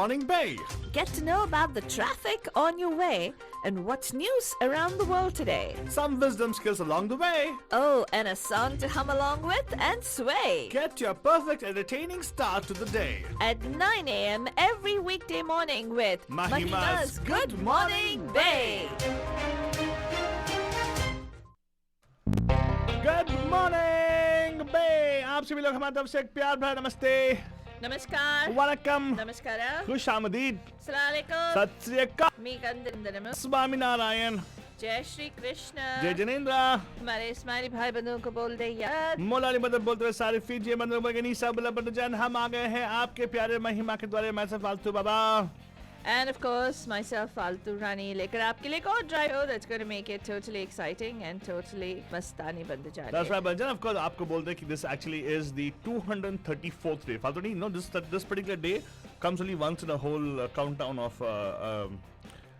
Morning Bay. Get to know about the traffic on your way and what's news around the world today. Some wisdom skills along the way. Oh, and a song to hum along with and sway. Get your perfect entertaining start to the day. At 9 a.m. every weekday morning with Mahima's Good Morning Bay. Good morning, Bay. आप सभी लोग हमारी तरफ से एक प्यार भरा नमस्ते, Namaskar. वनकम, Namaskara. खुश आमदीद, Assalamualaikum. सत श्री अकाल, Me Kandandanam. स्वामी नारायण, जय श्री कृष्ण. जय जनेन्द्र, हमारे इस्माइली भाई बंधुओं को बोल दे यार. मौलानी मदद बोलते हुए सारे फीजिए बंदर बगनी सब बंधुजन हम आ गए हैं आपके प्यारे महिमा के द्वारे. मैं सब फालतू बाबा. And of course, myself, Faltu Rani, लेकर आपके लिए एक और drive हो that's going to make it totally exciting and totally मस्तानी बंद जाने. That's right, Banjan. Of course, आपको बोलते हैं कि this actually is the 234th day. फालतू नहीं, no, this particular day comes only once in a whole countdown of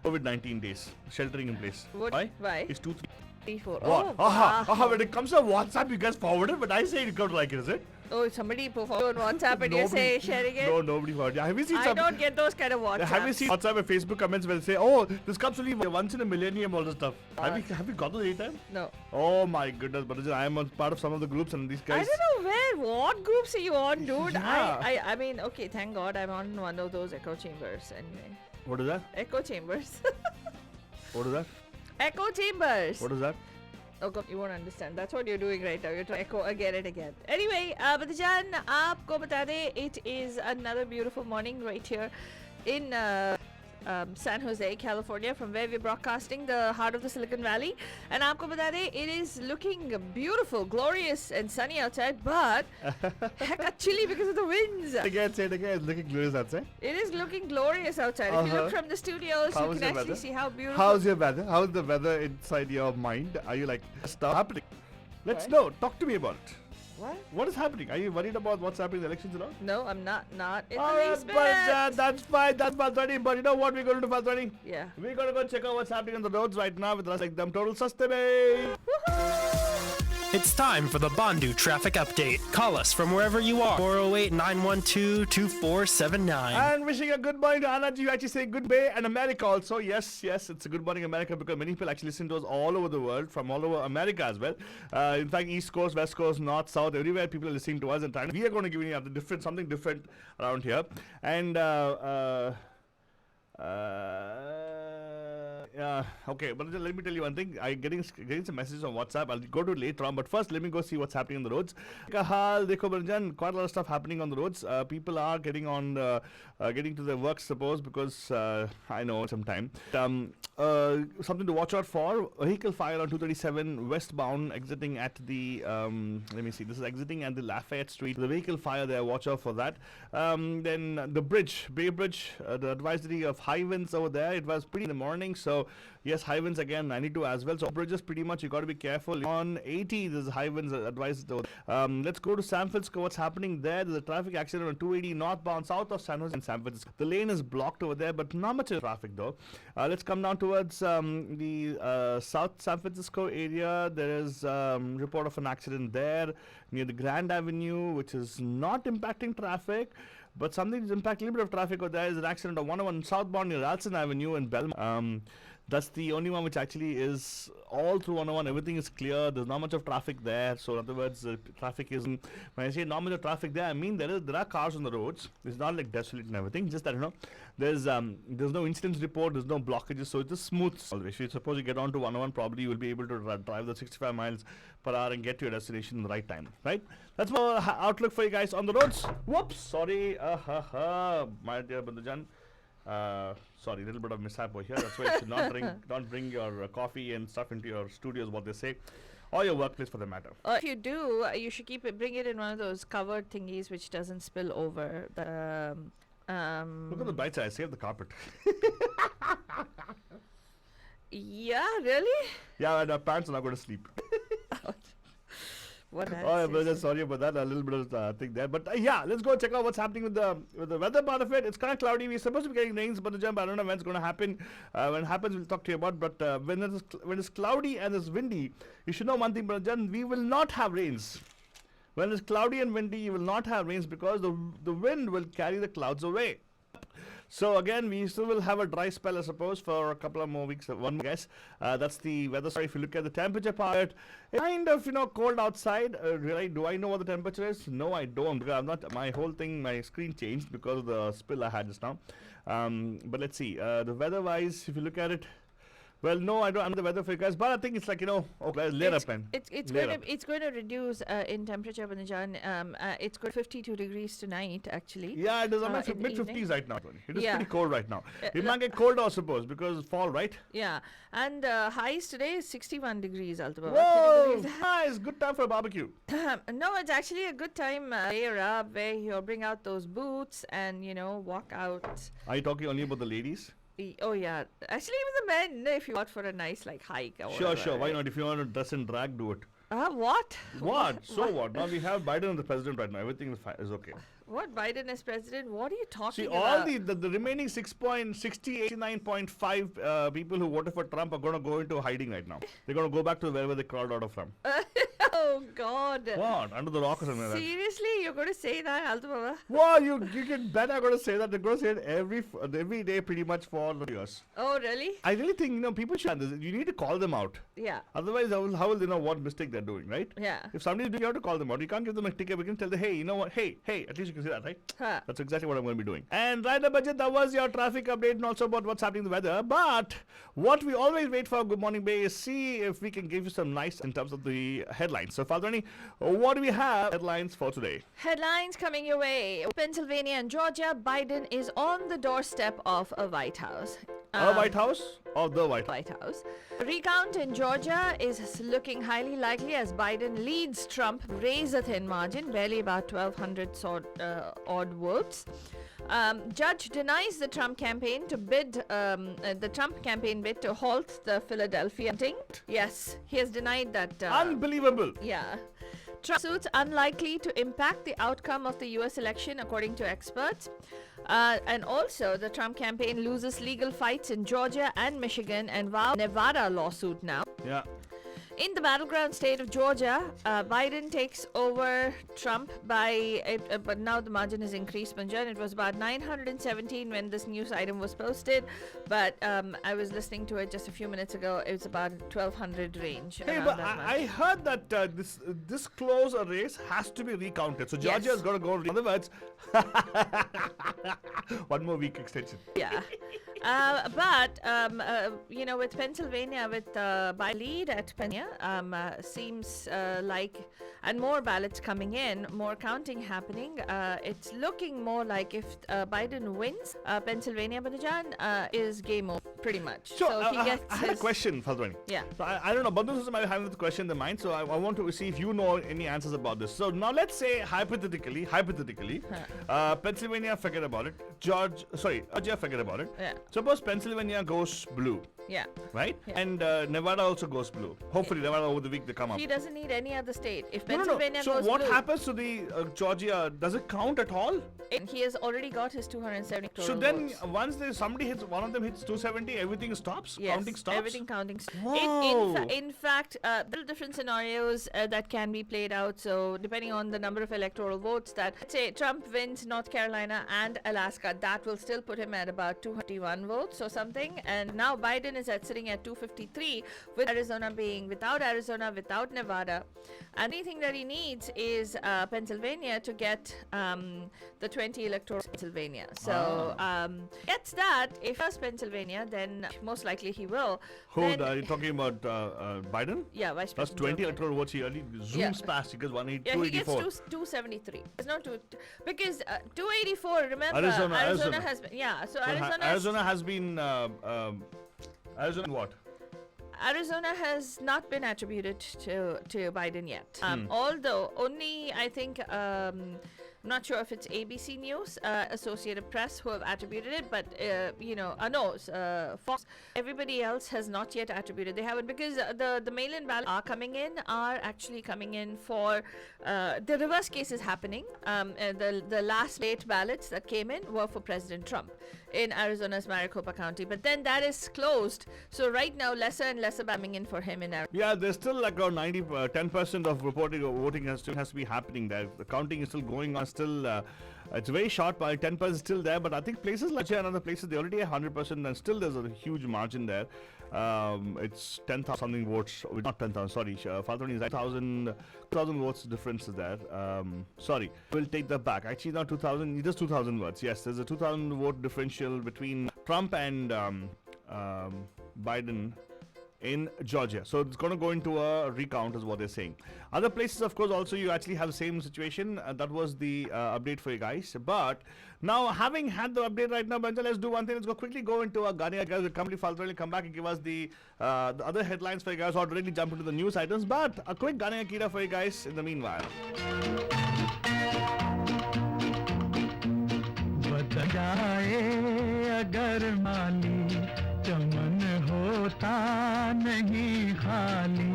COVID-19 days, sheltering in place. What? Why? It's 2, 3. 3, 4. What? Oh, wow. When it comes to WhatsApp, you guys forward it, but I say you don't like it, is it? Oh, somebody performed on WhatsApp and you say sharing it? No, nobody forwarded. Have you seen I some? don't get those kind of WhatsApp. Have you seen WhatsApp and Facebook comments will say, "Oh, this comes only once in a millennium," all this stuff. Have you got those anytime? No. Oh my goodness, but I am on part of some of the groups and these guys. I don't know what groups are you on, dude? Yeah. I mean, okay, thank God I'm on one of those echo chambers anyway. What is that? Echo chambers. What is that? Echo chambers. What is that? Oh God, you won't understand. That's what you're doing right now. You're trying to echo again and again. Anyway, Badajan, aapko bata de, it is another beautiful morning right here in San Jose, California, from where we're broadcasting, the heart of the Silicon Valley. And aapko bata de, it is looking beautiful, glorious, and sunny outside, but hecka chilly because of the winds. Say it again. It's looking glorious outside. It is looking glorious outside. If you look from the studios, How you is can your actually weather? see how beautiful. How's your weather? How's the weather inside your mind? Are you like stuff happening? Let's What? know. Talk to me about it. What? What is happening? Are you worried about what's happening in the elections and all? No, I'm not in the Alright, least but bit. that's fine. That's Faltani. But you know what we're going to do, Faltani? Yeah. We're going to go check out what's happening on the roads right now with us like them total sustainable. It's time for the Bandu Traffic Update. Call us from wherever you are. 408-912-2479. And wishing a good morning to Anna Ji, who actually say good day, and America also. Yes, it's a good morning America because many people actually listen to us all over the world, from all over America as well. In fact, East Coast, West Coast, North, South, everywhere people are listening to us and we are going to give you something different around here. And okay, but let me tell you one thing. I'm getting some messages on WhatsApp. I'll go to it later on. But first, let me go see what's happening on the roads. Dekho Banjan, quite a lot of stuff happening on the roads. People are getting to their work, suppose, because I know some time. Something to watch out for. Vehicle fire on 237 westbound, exiting at the let me see. This is exiting at the Lafayette Street. The vehicle fire there. Watch out for that. Then the bridge, Bay Bridge. The advisory of high winds over there. It was pretty in the morning, so yes, high winds again, 92 as well. So bridges, pretty much you got to be careful. On 80, there's high winds advised. Let's go to San Francisco. What's happening there? There's a traffic accident on 280 northbound, south of San Jose and San Francisco. The lane is blocked over there, but not much traffic though. Let's come down towards the South San Francisco area. There is report of an accident there near the Grand Avenue, which is not impacting traffic. But something is impacting a little bit of traffic over there. Is an accident on 101 southbound near Ralston Avenue in Belmont. That's the only one which actually is all through 101. Everything is clear. There's not much of traffic there. So in other words, traffic isn't. When I say not much of traffic there, I mean there are cars on the roads. It's not like desolate and everything. Just that there's no incidents report. There's no blockages. So it's just smooth. If you suppose you get on to 101, probably you will be able to drive the 65 miles per hour and get to your destination in the right time. Right? That's my outlook for you guys on the roads. Whoops, sorry, my dear Bandujan. Sorry, a little bit of mishap over here. That's why you should don't bring your coffee and stuff into your studios, what they say, or your workplace for the matter. If you do, you should bring it in one of those covered thingies which doesn't spill over. Look at the bright side. I saved the carpet. Yeah, really? Yeah, and our pants are not going to sleep. What Oh, brother, sorry about that. A little bit of thing there, but yeah, let's go check out what's happening with the weather part of it. It's kind of cloudy. We're supposed to be getting rains, but I don't know when it's going to happen. When it happens, we'll talk to you about. But when it's cloudy and it's windy, you should know one thing, Brother. We will not have rains. When it's cloudy and windy, you will not have rains because the wind will carry the clouds away. So again, we still will have a dry spell, I suppose, for a couple of more weeks. One more guess. That's the weather. Sorry, if you look at the temperature part, it's kind of cold outside. Really, do I know what the temperature is? No, I don't. Because I'm not. My whole thing, my screen changed because of the spill I had just now. But let's see. The weather-wise, if you look at it. Well, no, I don't. I'm the weather for you guys, but I think it's like okay, layer up, man. It's Layer going up. to it's going to reduce in temperature, Banajan. It's going to 52 degrees tonight, actually. Yeah, it is. I'm at in the mid evening. 50s right now. It is Yeah. pretty cold right now. It the- might get colder, I suppose, because fall, right? Yeah, and highs today is 61 degrees, Altaba. Whoa! Nice, good time for a barbecue. No, it's actually a good time layer up where you bring out those boots and walk out. Are you talking only about the ladies? Oh yeah, actually even the men, if you out for a nice hike or Sure, whatever, sure. Why right? not? If you want to dress in drag, do it. What? What? So what? Now we have Biden as the president right now. Everything is okay. What? Biden as president? What are you talking See, about? all the remaining 89.5 people who voted for Trump are going to go into hiding right now. They're going to go back to wherever they crawled out of from. Oh God. What? Under the rock or something like that. Seriously, you're going to say that, Alto Baba? Wow, you can bet I'm going to say that. They're going to say it every day pretty much for years. Oh really? I really think, people should understand this. You need to call them out. Yeah. Otherwise, how will they know what mistake they're doing, right? Yeah. If somebody's doing, you have to call them out. You can't give them a ticket. We can tell them, hey, you know what? Hey, at least you can say that, right? Huh. That's exactly what I'm going to be doing. And right up, budget, that was your traffic update and also about what's happening in the weather. But what we always wait for Good Morning Bay is see if we can give you some nice in terms of the headlines. So, Faldwani, what do we have headlines for today? Headlines coming your way. Pennsylvania and Georgia, Biden is on the doorstep of a White House. Our White House or the White House? White House. Recount in Georgia is looking highly likely as Biden leads Trump, raise a thin margin, barely about 1,200 odd votes. Judge denies the Trump campaign to bid to halt the Philadelphia hunting. Yes, he has denied that. Unbelievable. Yeah. Trump suits unlikely to impact the outcome of the US election, according to experts. And also, the Trump campaign loses legal fights in Georgia and Michigan and vows Nevada lawsuit now. Yeah. In the battleground state of Georgia, Biden takes over Trump but now the margin has increased. Manjan, it was about 917 when this news item was posted, but I was listening to it just a few minutes ago. It was about 1,200 range. Hey, around but that much. I heard that this close a race has to be recounted. So Georgia Yes. has got to go. In other words, one more week extension. Yeah. With Pennsylvania, with by lead at Pennsylvania, seems like, and more ballots coming in, more counting happening. It's looking more like if Biden wins, Pennsylvania, Banajan, is game over, pretty much. So, he gets I had a his- question, Faldwani. Yeah. So I don't know, Bandhu System might have the question in the mind, so I want to see if you know any answers about this. So now let's say hypothetically, Pennsylvania, forget about it. Georgia, forget about it. Yeah. Suppose Pennsylvania goes blue, Yeah. right? Yeah. And Nevada also goes blue. Hopefully, Nevada over the week they come up. He doesn't need any other state. If No. Pennsylvania So goes what blue, happens to the Georgia? Does it count at all? and he has already got his 270 total So then, votes. once one of them hits 270, everything stops. Yes, Counting stops. everything counting. Whoa. In fact, there are different scenarios that can be played out. So depending on the number of electoral votes that, let's say Trump wins North Carolina and Alaska, that will still put him at about 251 votes or something. And now Biden is sitting at 253, with Arizona being without Arizona, without Nevada. And anything that he needs is Pennsylvania to get the 20 electoral Pennsylvania. So gets that. If he has Pennsylvania, then most likely he will. Who Then- are you talking about? Biden? Yeah, Vice That's President. 20 Joe Biden. electoral votes. He only zooms Yeah. past. He gets Yeah, he gets 284. 273. It's not because 284. Remember, Arizona. has been. Yeah, so So Arizona has been. Arizona what? Arizona has not been attributed to Biden yet. Although only I think I'm not sure if it's ABC News, Associated Press who have attributed it, but Fox. Everybody else has not yet attributed. They haven't, because the mail-in ballots are actually coming in for the reverse case is happening. The last late ballots that came in were for President Trump in Arizona's Maricopa County, but then that is closed. So right now, lesser and lesser coming in for him in Arizona. Yeah, there's still like around 10% of voting has to be happening there. The counting is still going on. Still, It's very short, but 10% is still there. But I think places like Chennai and other places, they already have 100%, and still there's a huge margin there. It's 10,000 something votes, not 10,000, sorry. Faltoni is 2,000 votes difference is there. Sorry, we'll take that back. Actually, not 2,000, just 2,000 votes. Yes, there's a 2,000 vote differential between Trump and Biden in Georgia. So it's going to go into a recount is what they're saying. Other places, of course, also you actually have the same situation. That was the update for you guys. But now, having had the update right now, Banja, let's do one thing. Let's go into our Ghania guys. We'll come back and give us the other headlines for you guys, or directly jump into the news items. But a quick Ghania Kira for you guys in the meanwhile. चमन होता नहीं खाली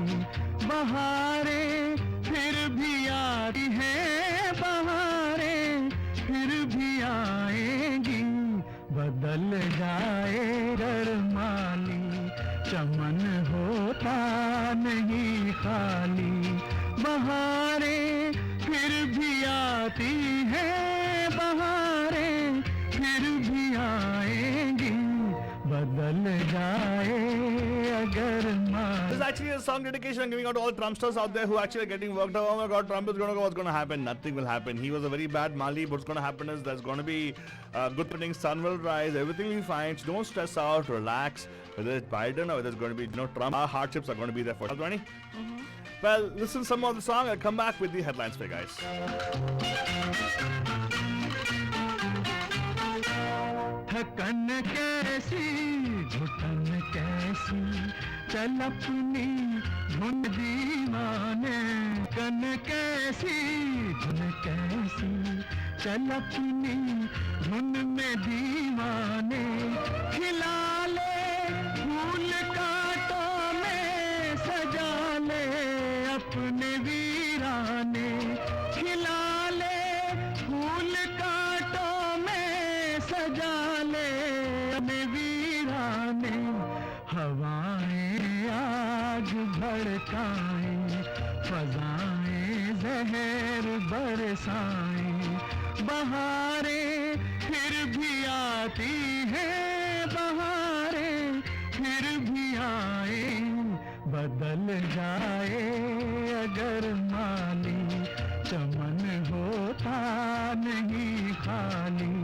बहारें फिर भी आती हैं बहारें फिर भी आएंगी बदल जाए गरमाली चमन होता नहीं खाली बहारें फिर भी आती हैं बहारें फिर भी आएंगी बदल जाए अगर This is actually a song dedication I'm giving out to all Trumpsters out there who actually are getting worked out. Oh my god, Trump is going to go. What's going to happen? Nothing will happen. He was a very bad Mali. What's going to happen is there's going to be good pudding, sun will rise, everything will be fine. So don't stress out, relax. Whether it's Biden or whether it's going to be Trump, our hardships are going to be there for us. Well, listen some more of the song. I'll come back with the headlines for you guys. थकन कैसी घुटन कैसी चल अपनी धुन दीवाने कन कैसी धुन कैसी चल अपनी धुन में दीवाने खिला ले फूल कांटों में सजा ले अपने वीराने खिला ले फूल कांटों में सजा ले अपने वीराने हवाएं आग भड़काएं फजाएं जहर बरसाएं बहारें फिर भी आती हैं बहारें फिर भी आए बदल जाए अगर माली चमन होता नहीं खाली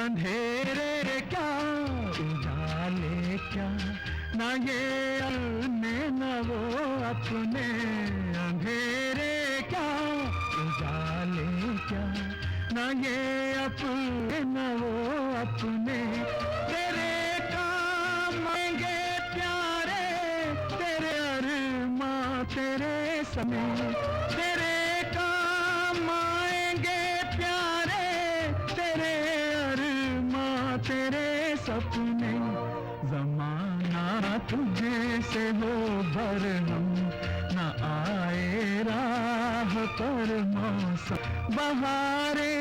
अंधेरे क्या उजाले क्या ना ये अपने न वो अपने अंधेरे क्या उजाले क्या ना ये अपने न वो अपने तेरे काम आएंगे प्यारे तेरे अरमां तेरे समय तेरे काम आएंगे प्यारे तेरे अरमां तेरे सपने जमाना तुझे से हो भरहम न आए राह पर मौसम बहारे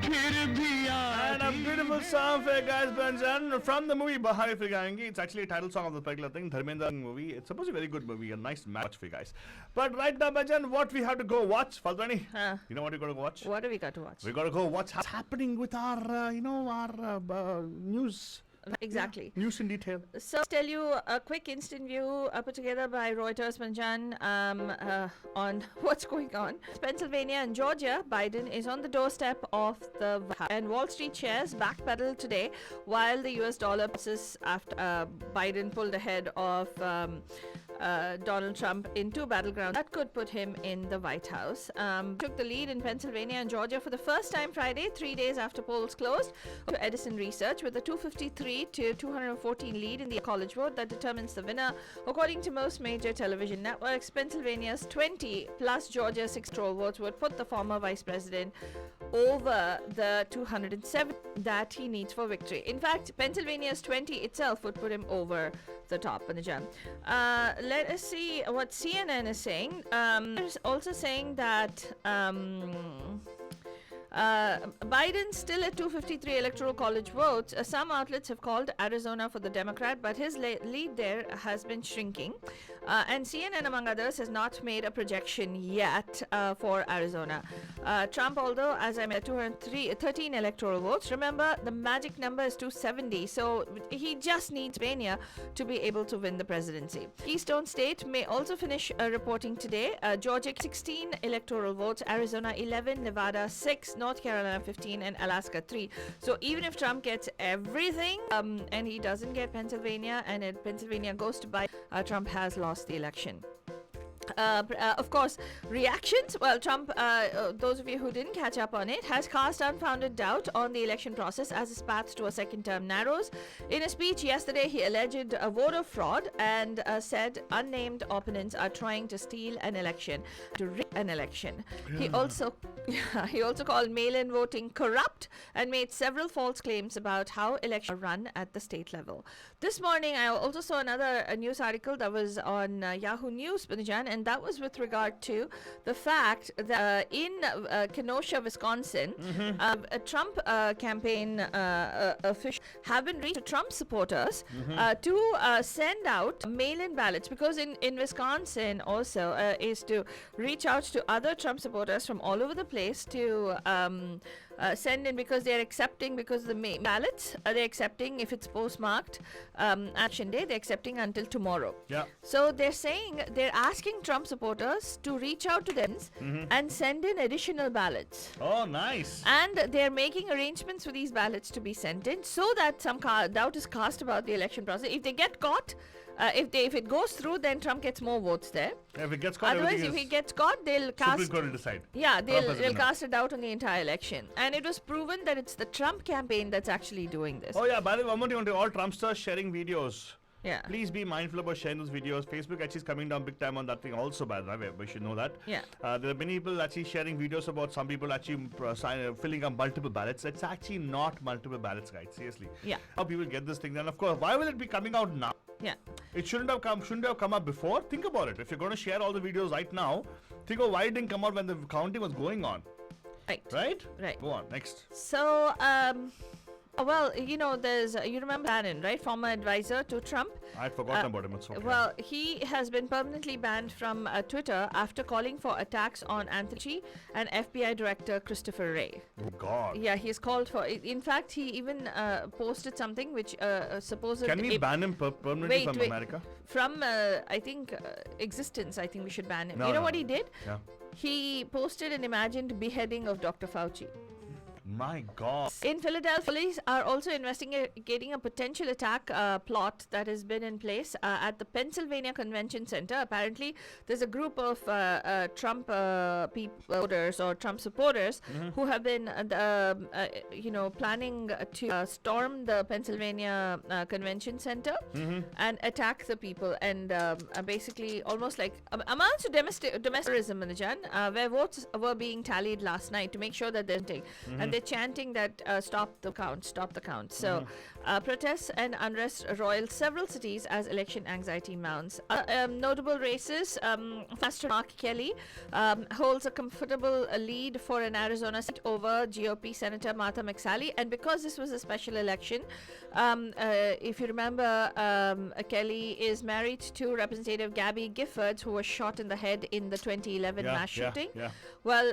फिर भी And a beautiful song for you guys, Banjan, from the movie Bahari Fir Gayengi. It's actually a title song of the particular thing, Dharmendra movie. It's supposed to be a very good movie, a nice match for you guys. But right now, Banjan, what we have to go watch, Faltani? You know what we're going to watch? What do we got to watch? We're going to go watch what's happening with our, news. Exactly. Yeah, news in detail. So, I'll tell you a quick instant view put together by Reuters Panjan on what's going on. Pennsylvania and Georgia, Biden is on the doorstep of the White House. And Wall Street shares backpedal today while the US dollar passes after Biden pulled ahead of Donald Trump in two battlegrounds that could put him in the White House. Took the lead in Pennsylvania and Georgia for the first time Friday, 3 days after polls closed, to Edison Research with a 253 to 214 lead in the college vote that determines the winner. According to most major television networks, Pennsylvania's 20 plus Georgia's 6 stroll votes would put the former vice president over the 207 that he needs for victory. In fact, Pennsylvania's 20 itself would put him over the top. Let us see what CNN is saying. It's also saying that Biden still at 253 electoral college votes. Some outlets have called Arizona for the Democrat, but his lead there has been shrinking. And CNN, among others, has not made a projection yet for Arizona. Trump, although, as I mentioned, 213 electoral votes. Remember, the magic number is 270, so he just needs Pennsylvania to be able to win the presidency. Keystone State may also finish reporting today. Georgia 16 electoral votes, Arizona 11, Nevada 6, North Carolina 15, and Alaska 3. So even if Trump gets everything and he doesn't get Pennsylvania, and Pennsylvania goes to Biden, Trump has lost the election. Of course, reactions. Well, Trump, those of you who didn't catch up on it, has cast unfounded doubt on the election process as his path to a second term narrows. In a speech yesterday, he alleged a voter fraud and said unnamed opponents are trying to steal an election, to rig an election. He also called mail-in voting corrupt and made several false claims about how elections are run at the state level. This morning, I also saw another news article that was on Yahoo News, Binajan, and that was with regard to the fact that in Kenosha, Wisconsin, a Trump campaign officials have been reached to Trump supporters to send out mail-in ballots, because in Wisconsin also is to reach out to other Trump supporters from all over the place to send in, because they're accepting, because the ballots they're accepting, if it's postmarked action day, they're accepting until tomorrow. Yeah. So they're asking Trump supporters to reach out to them and send in additional ballots. Oh, nice. And they're making arrangements for these ballots to be sent in so that some doubt is cast about the election process. If they get caught, if it goes through, then Trump gets more votes there. If it gets caught, Otherwise, if he gets caught, they'll cast. Supreme Court will decide. Yeah, Trump has they'll winner. cast a doubt on the entire election. And it was proven that it's the Trump campaign that's actually doing this. Oh yeah, by the way, one more thing, to all Trumpsters sharing videos. Yeah. Please be mindful about sharing those videos. Facebook actually is coming down big time on that thing also, by the way. We should know that. Yeah. There are many people actually sharing videos about some people actually filling up multiple ballots. It's actually not multiple ballots, guys. Seriously. Yeah. How people get this thing done. Of course, why will it be coming out now? Yeah. It shouldn't have come up before. Think about it. If you're going to share all the videos right now, think of why it didn't come out when the counting was going on. Right. Right? Right. Go on, next. So, well, there's, you remember Bannon, right? Former advisor to Trump. I'd forgotten about him. It's okay. Well, he has been permanently banned from Twitter after calling for attacks on Anthony and FBI Director Christopher Wray. Oh, God. Yeah, he's called for. In fact, he even posted something which supposedly. Can we ban him permanently from America? From, I think, existence. I think we should ban him. No, you know no, what no. he did? Yeah. He posted an imagined beheading of Dr. Fauci. My God. In Philadelphia, police are also investigating a potential attack plot that has been in place at the Pennsylvania Convention Center. Apparently, there's a group of Trump voters or Trump supporters who have been, planning to storm the Pennsylvania Convention Center and attack the people, and basically almost like amounts to domestic terrorism, Manajan, where votes were being tallied last night to make sure that they're and they're chanting that stop the count, stop the count. So protests and unrest roiled several cities as election anxiety mounts. Notable races, Pastor Mark Kelly holds a comfortable lead for an Arizona seat over GOP Senator Martha McSally, and because this was a special election, if you remember, Kelly is married to Representative Gabby Giffords, who was shot in the head in the 2011 mass shooting. Yeah. Well,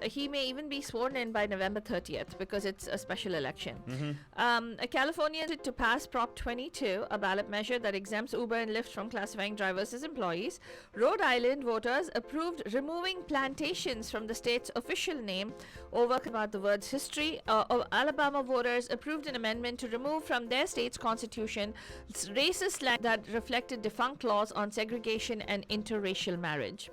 he may even be sworn in by November 30th because it's a special election. California to pass Prop 22, a ballot measure that exempts Uber and Lyft from classifying drivers as employees. Rhode Island voters approved removing plantations from the state's official name over about the word's history. Alabama voters approved an amendment to remove from their state's constitution racist language that reflected defunct laws on segregation and interracial marriage.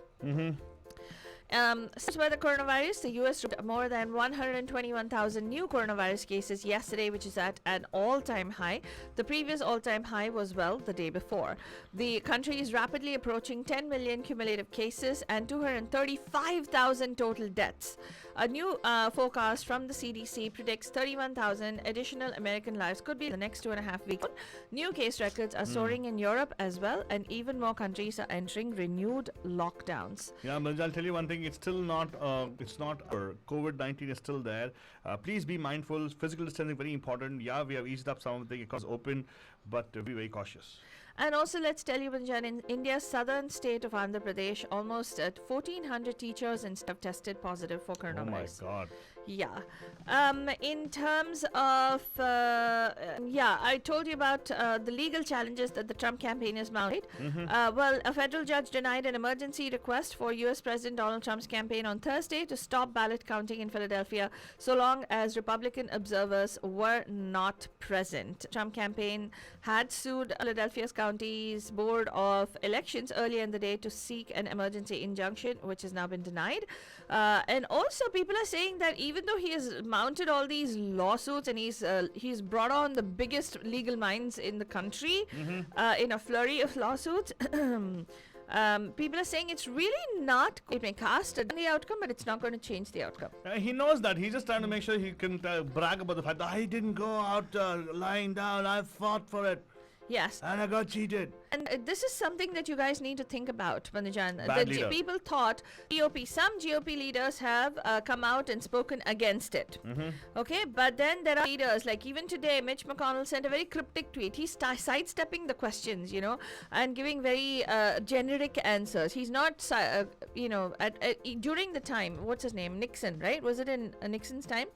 Since by the coronavirus, the U.S. reported more than 121,000 new coronavirus cases yesterday, which is at an all-time high. The previous all-time high was, the day before. The country is rapidly approaching 10 million cumulative cases and 235,000 total deaths. A new forecast from the CDC predicts 31,000 additional American lives could be in the next 2.5 weeks. New case records are soaring in Europe as well, and even more countries are entering renewed lockdowns. Yeah, but I'll tell you one thing. It's still not. COVID-19 is still there. Please be mindful. Physical distancing very important. Yeah, we have eased up some of the economies open, but be very cautious. And also, let's tell you, Banjan, in India's southern state of Andhra Pradesh, almost 1,400 teachers and staff tested positive for coronavirus. Oh my God. Yeah. In terms of, I told you about the legal challenges that the Trump campaign is mounted. Well, a federal judge denied an emergency request for U.S. President Donald Trump's campaign on Thursday to stop ballot counting in Philadelphia so long as Republican observers were not present. Trump campaign had sued Philadelphia's County's Board of Elections earlier in the day to seek an emergency injunction, which has now been denied. And also, people are saying that even though he has mounted all these lawsuits and he's brought on the biggest legal minds in the country in a flurry of lawsuits, people are saying it's really not. It may cast the outcome, but it's not going to change the outcome. He knows that. He's just trying to make sure he can brag about the fact that I didn't go out lying down. I fought for it. Yes. And I got cheated. And this is something that you guys need to think about, Bandajan. Bad The leader. people thought some GOP leaders have come out and spoken against it. Okay, but then there are leaders, like even today, Mitch McConnell sent a very cryptic tweet. He's sidestepping the questions, and giving very generic answers. He's not, during the time, what's his name? Nixon, right? Was it in Nixon's time?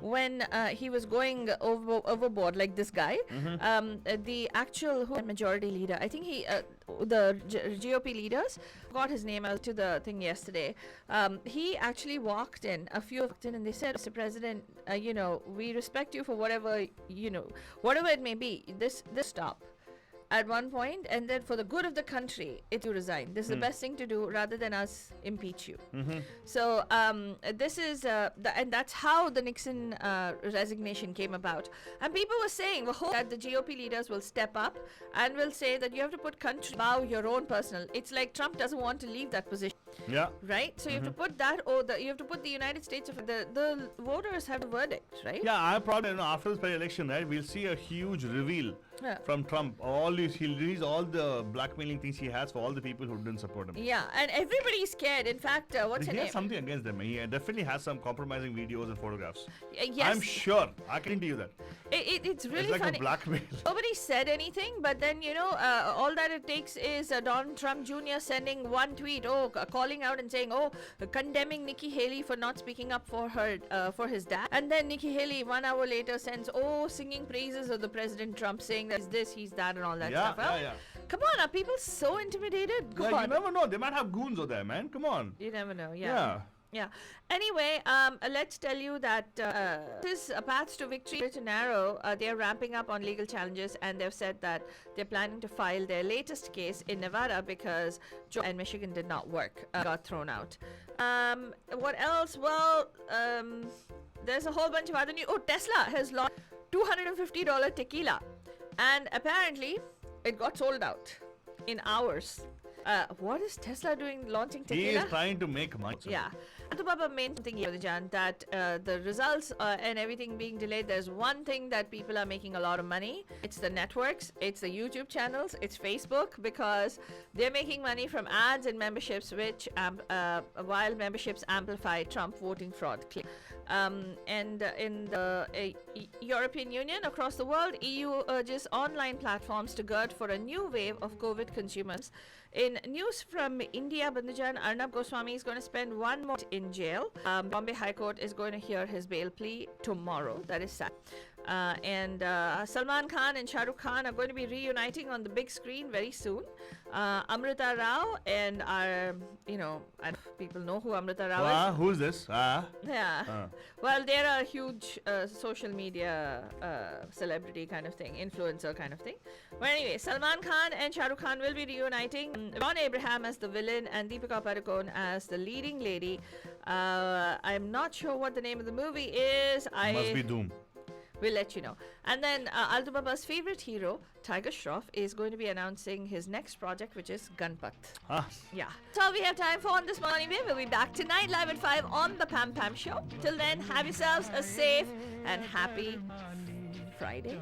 When he was going overboard, like this guy, the actual majority leader, I think the GOP leaders, got his name out to the thing yesterday. He actually walked in, and they said, Mr. President, we respect you for whatever it may be. This stop at one point, and then for the good of the country, you resign. This is the best thing to do rather than us impeach you. So this is and that's how the Nixon resignation came about. And people were saying, well, hope that the GOP leaders will step up and will say that you have to put country above your own personal. It's like Trump doesn't want to leave that position. Yeah. Right? So you have to put that, you have to put the United States of the voters have the verdict, right? Yeah, I probably after this election, right, we'll see a huge reveal from Trump. He'll release all the blackmailing things he has for all the people who didn't support him. Yeah, and everybody's scared. In fact, what's her He name? has something against them. He definitely has some compromising videos and photographs. Yes. I'm sure. I can tell you that. It's really It's like funny. a blackmail. Nobody said anything, but then all that it takes is Donald Trump Jr. sending one tweet, calling out and saying, condemning Nikki Haley for not speaking up for for his dad, and then Nikki Haley 1 hour later sends, singing praises of the President Trump, saying that he's this, he's that, and all that stuff. Yeah. Come on, are people so intimidated? Yeah, God. you never know. They might have goons over there, man. Come on. You never know. Yeah. Yeah. Anyway, let's tell you that this paths to victory to narrow. They're ramping up on legal challenges, and they've said that they're planning to file their latest case in Nevada because Georgia and Michigan did not work, got thrown out. What else? Well, there's a whole bunch of other news. Tesla has launched $250 tequila, and apparently it got sold out in hours. What is Tesla doing launching He tequila? is trying to make money. Yeah. Baba main thing here, Jan, that the results and everything being delayed, there's one thing that people are making a lot of money. It's the networks, it's the YouTube channels, it's Facebook, because they're making money from ads and memberships, which while memberships amplify Trump voting fraud claim. And in the European Union, across the world, EU urges online platforms to gird for a new wave of COVID consumers. In news from India, Bandhujan, Arnab Goswami is going to spend 1 more in jail. Bombay High Court is going to hear his bail plea tomorrow. That is sad. And Salman Khan and Shah Rukh Khan are going to be reuniting on the big screen very soon. Amrita Rao and our, people know who Amrita Rao is. Who's this? Yeah. Well, they're a huge social media celebrity kind of thing, influencer kind of thing. But anyway, Salman Khan and Shah Rukh Khan will be reuniting. Ron Abraham as the villain and Deepika Padukone as the leading lady. I'm not sure what the name of the movie is. Must be Doom. we'll let you know. And then Alto Baba's favorite hero, Tiger Shroff, is going to be announcing his next project, which is Ganpat. Ah, Yeah. That's all we have time for on this morning. We'll be back tonight live at 5 on the Pam Pam Show. Till then, have yourselves a safe and happy Friday.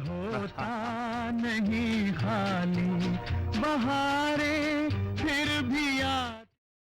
होता नहीं खाली बहारें फिर भी